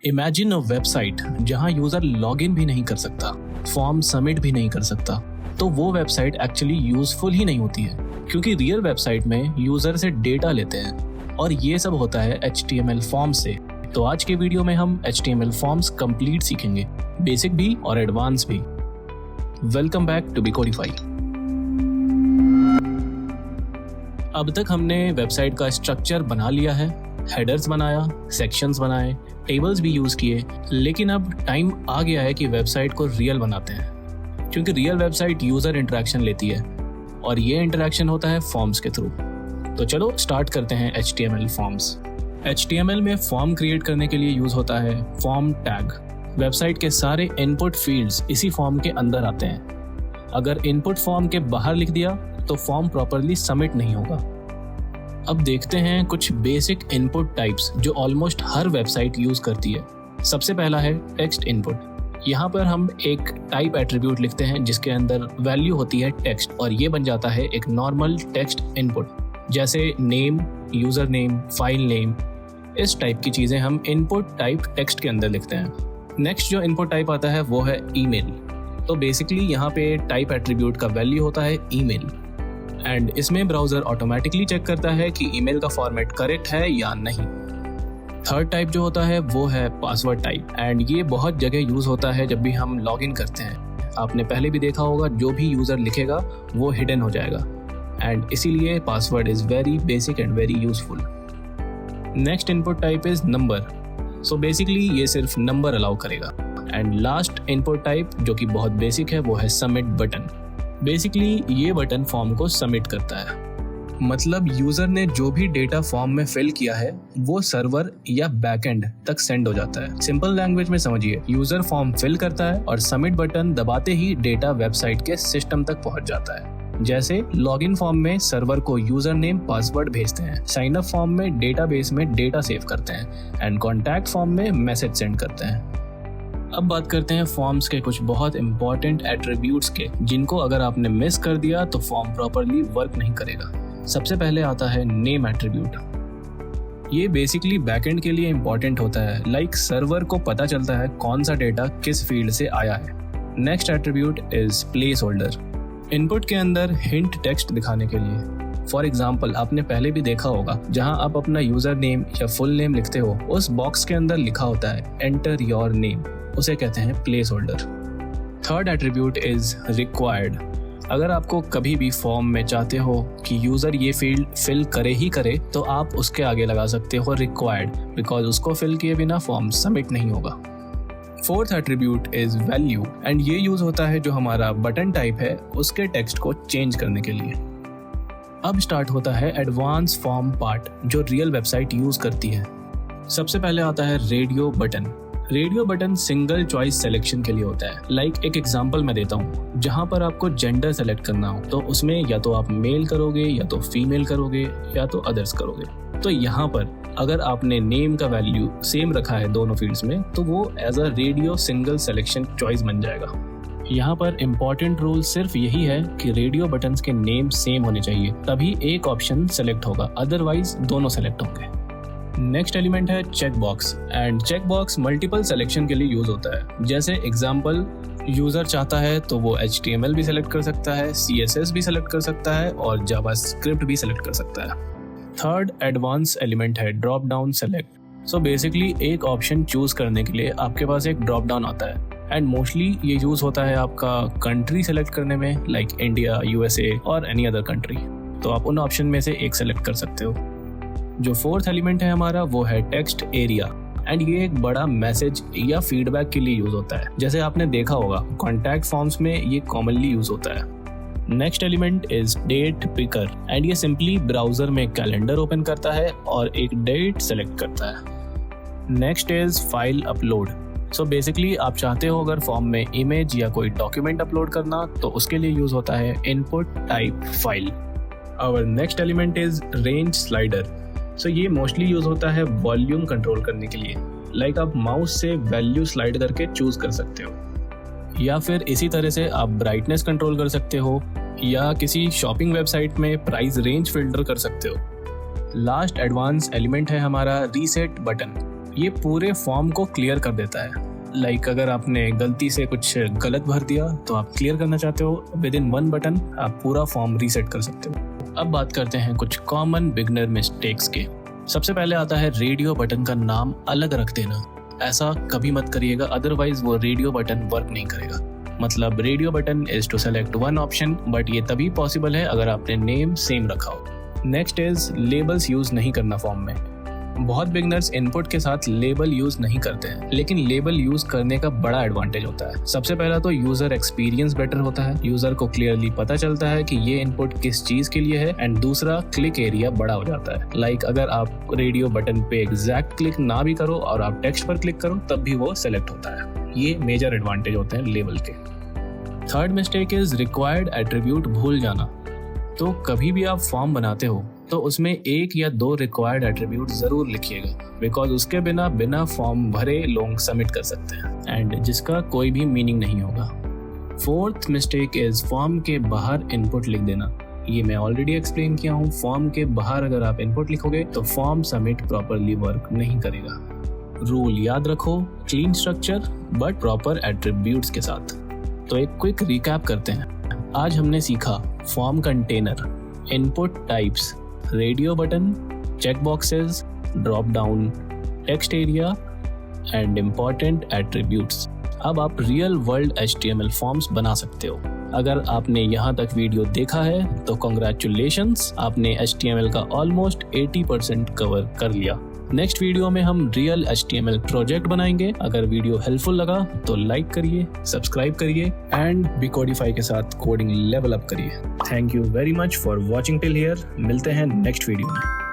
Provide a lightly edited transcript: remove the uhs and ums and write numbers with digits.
Imagine a website जहां user login भी नहीं कर सकता, फॉर्म सबमिट भी नहीं कर सकता, तो वो वेबसाइट एक्चुअली यूजफुल ही नहीं होती है, क्योंकि रियल वेबसाइट में यूजर से डेटा लेते हैं और ये सब होता है HTML फॉर्म्स से। तो आज के वीडियो में हम HTML फॉर्म्स कंप्लीट सीखेंगे, बेसिक भी और एडवांस भी। Welcome back to Becodify. अब तक हमने वेबसाइट का स्ट्रक्चर बना लिया है, हेडर्स बनाया, सेक्शंस बनाए, टेबल्स भी यूज किए, लेकिन अब टाइम आ गया है कि वेबसाइट को रियल बनाते हैं, क्योंकि रियल वेबसाइट यूजर इंटरेक्शन लेती है और ये इंटरेक्शन होता है फॉर्म्स के थ्रू। तो चलो स्टार्ट करते हैं HTML फॉर्म्स। HTML में फॉर्म क्रिएट करने के लिए यूज होता है फॉर्म टैग। वेबसाइट के सारे इनपुट फील्ड्स इसी फॉर्म के अंदर आते हैं। अगर इनपुट फॉर्म के बाहर लिख दिया तो फॉर्म प्रॉपरली सबमिट नहीं होगा। अब देखते हैं कुछ बेसिक इनपुट टाइप्स जो ऑलमोस्ट हर वेबसाइट यूज करती है। सबसे पहला है टेक्स्ट इनपुट। यहाँ पर हम एक टाइप एट्रीब्यूट लिखते हैं जिसके अंदर वैल्यू होती है टेक्स्ट, और ये बन जाता है एक नॉर्मल टेक्स्ट इनपुट, जैसे name, user name, file name. इस टाइप की चीजें हम इनपुट टाइप टेक्स्ट के अंदर लिखते हैं। नेक्स्ट जो इनपुट टाइप आता है वो है ईमेल। तो बेसिकली यहाँ पे टाइप एट्रीब्यूट का वैल्यू होता है ईमेल, एंड इसमें ब्राउजर ऑटोमेटिकली चेक करता है कि ईमेल का फॉर्मेट करेक्ट है या नहीं। थर्ड टाइप जो होता है वो है पासवर्ड टाइप, एंड ये बहुत जगह यूज होता है जब भी हम लॉगिन करते हैं। आपने पहले भी देखा होगा, जो भी यूजर लिखेगा वो हिडन हो जाएगा, एंड इसीलिए password is very basic and very useful. Next input type is number. So basically ये सिर्फ नंबर अलाउ करेगा। एंड लास्ट इनपुट टाइप जो कि बहुत बेसिक है वो है सबमिट बटन। बेसिकली ये बटन फॉर्म को सबमिट करता है, मतलब यूजर ने जो भी डेटा फॉर्म में फिल किया है वो सर्वर या बैकएंड तक सेंड हो जाता है। सिंपल लैंग्वेज में समझिए, यूजर फॉर्म फिल करता है और सबमिट बटन दबाते ही डेटा वेबसाइट के सिस्टम तक पहुंच जाता है। जैसे लॉगिन फॉर्म में सर्वर को यूजर नेम पासवर्ड भेजते हैं, साइन अप फॉर्म में डेटाबेस में डेटा सेव करते हैं, एंड कॉन्टैक्ट फॉर्म में मैसेज सेंड करते हैं। अब बात करते हैं फॉर्म्स के कुछ बहुत इंपॉर्टेंट एट्रीब्यूट्स के, जिनको अगर आपने मिस कर दिया तो फॉर्म प्रॉपरली वर्क नहीं करेगा। सबसे पहले आता है नेम एट्रीब्यूट। ये बेसिकली बैकएंड के लिए इंपॉर्टेंट होता है, लाइक सर्वर को पता चलता है कौन सा डेटा किस फील्ड से आया है। Next attribute is place holder. Input के अंदर हिंट टेक्स्ट दिखाने के लिए। फॉर एग्जाम्पल, आपने पहले भी देखा होगा, जहां आप अपना यूजर नेम या फुल नेम लिखते हो, उस बॉक्स के अंदर लिखा होता है एंटर योर नेम, उसे कहते हैं place holder. Third attribute is required. अगर आपको कभी भी फॉर्म में चाहते हो कि यूजर ये फील्ड फिल करे ही करे, तो आप उसके आगे लगा सकते हो रिक्वायर्ड, बिकॉज उसको फिल किए बिना फॉर्म सबमिट नहीं होगा। Fourth attribute is value, and ये यूज होता है जो हमारा बटन टाइप है उसके टेक्स्ट को चेंज करने के लिए। अब स्टार्ट होता है एडवांस फॉर्म पार्ट जो रियल वेबसाइट यूज करती है। सबसे पहले आता है radio button. Radio button single choice selection के लिए होता है। लाइक एक एग्जांपल मैं देता हूँ, जहाँ पर आपको जेंडर सेलेक्ट करना हो, तो उसमें या तो आप मेल करोगे या तो फीमेल करोगे या तो अदर्स करोगे। तो यहाँ पर अगर आपने नेम का वैल्यू सेम रखा है दोनों फील्ड्स में, तो वो as a radio single selection choice बन जाएगा। यहाँ पर इम्पॉर्टेंट रूल सिर्फ यही है कि रेडियो बटन्स के नेम सेम होने चाहिए, तभी एक ऑप्शन सेलेक्ट होगा, अदरवाइज दोनों सेलेक्ट होंगे। नेक्स्ट एलिमेंट है check box, and check box multiple selection के लिए यूज होता है। जैसे एग्जांपल, यूजर चाहता है तो वो HTML भी सिलेक्ट कर सकता है, CSS भी सिलेक्ट कर सकता है और जावास्क्रिप्ट भी सिलेक्ट कर सकता है। थर्ड एडवांस एलिमेंट है drop down select. So basically एक ऑप्शन चूज करने के लिए आपके पास एक ड्रॉप डाउन आता है, एंड मोस्टली ये यूज होता है आपका कंट्री सेलेक्ट करने में, लाइक इंडिया, USA और एनी अदर कंट्री। तो आप उन ऑप्शन में से एक सेलेक्ट कर सकते हो। जो फोर्थ एलिमेंट है हमारा वो है टेक्स्ट एरिया, एंड ये एक बड़ा मैसेज या फीडबैक के लिए यूज होता है। जैसे आपने देखा होगा कॉन्टैक्ट फॉर्म्स में ये कॉमनली यूज होता है। Next element is date picker, and ये सिंपली ब्राउजर में कैलेंडर ओपन करता है और एक डेट सेलेक्ट करता है। Next is file upload. So basically आप चाहते हो अगर फॉर्म में इमेज या कोई डॉक्यूमेंट अपलोड करना, तो उसके लिए यूज होता है input type file. Our next element is range slider. So ये मोस्टली यूज होता है वॉल्यूम कंट्रोल करने के लिए, लाइक आप माउस से वैल्यू स्लाइड करके चूज कर सकते हो, या फिर इसी तरह से आप ब्राइटनेस कंट्रोल कर सकते हो, या किसी शॉपिंग वेबसाइट में प्राइस रेंज फिल्टर कर सकते हो। लास्ट एडवांस एलिमेंट है हमारा रीसेट बटन। ये पूरे फॉर्म को क्लियर कर देता है। लाइक अगर आपने गलती से कुछ गलत भर दिया तो आप क्लियर करना चाहते हो, विद इन 1 बटन आप पूरा फॉर्म रीसेट कर सकते हो। अब बात करते हैं कुछ कॉमन बिगनर मिस्टेक्स के। सबसे पहले आता है रेडियो बटन का नाम अलग रख देना। ऐसा कभी मत करिएगा, अदरवाइज वो रेडियो बटन वर्क नहीं करेगा। मतलब radio button is to select one option, but ये तभी पॉसिबल है अगर आपने नेम सेम रखा हो। नेक्स्ट इज लेबल्स यूज नहीं करना फॉर्म में। बहुत बिगनर्स इनपुट के साथ लेबल यूज नहीं करते हैं, लेकिन लेबल यूज करने का बड़ा एडवांटेज होता है। सबसे पहला तो यूजर एक्सपीरियंस बेटर होता है, यूजर को क्लियरली पता चलता है कि ये इनपुट किस चीज के लिए है। एंड दूसरा, क्लिक एरिया बड़ा हो जाता है। लाइक अगर आप रेडियो बटन पे एग्जैक्ट क्लिक ना भी करो और आप टेक्स्ट पर क्लिक करो तब भी वो सेलेक्ट होता है। ये मेजर एडवांटेज होते हैं लेबल के। Third mistake is required attribute भूल जाना। तो कभी भी आप फॉर्म बनाते हो तो उसमें 1 या 2 रिक्वायर्ड एट्रीब्यूट जरूर लिखिएगा, बिकॉज उसके बिना फॉर्म भरे लोग सबमिट कर सकते हैं एंड जिसका कोई भी मीनिंग नहीं होगा। फोर्थ मिस्टेक इज फॉर्म के बाहर इनपुट लिख देना। ये मैं ऑलरेडी एक्सप्लेन किया हूँ। फॉर्म के बाहर अगर आप इनपुट लिखोगे तो फॉर्म सबमिट प्रॉपरली वर्क नहीं करेगा। रूल याद रखो, clean structure but proper attributes के साथ। तो एक क्विक रिकैप करते हैं। आज हमने सीखा form container, input types, radio button, check boxes, drop down, text area and important attributes. अब आप रियल वर्ल्ड HTML फॉर्म्स बना सकते हो। अगर आपने यहाँ तक वीडियो देखा है तो कॉन्ग्रेचुलेशंस, आपने HTML का ऑलमोस्ट 80% कवर कर लिया। नेक्स्ट वीडियो में हम रियल HTML प्रोजेक्ट बनाएंगे। अगर वीडियो हेल्पफुल लगा तो लाइक करिए, सब्सक्राइब करिए एंड बिकोडिफाई के साथ कोडिंग लेवल अप करिए। Thank you very much for watching till here. मिलते हैं नेक्स्ट वीडियो में।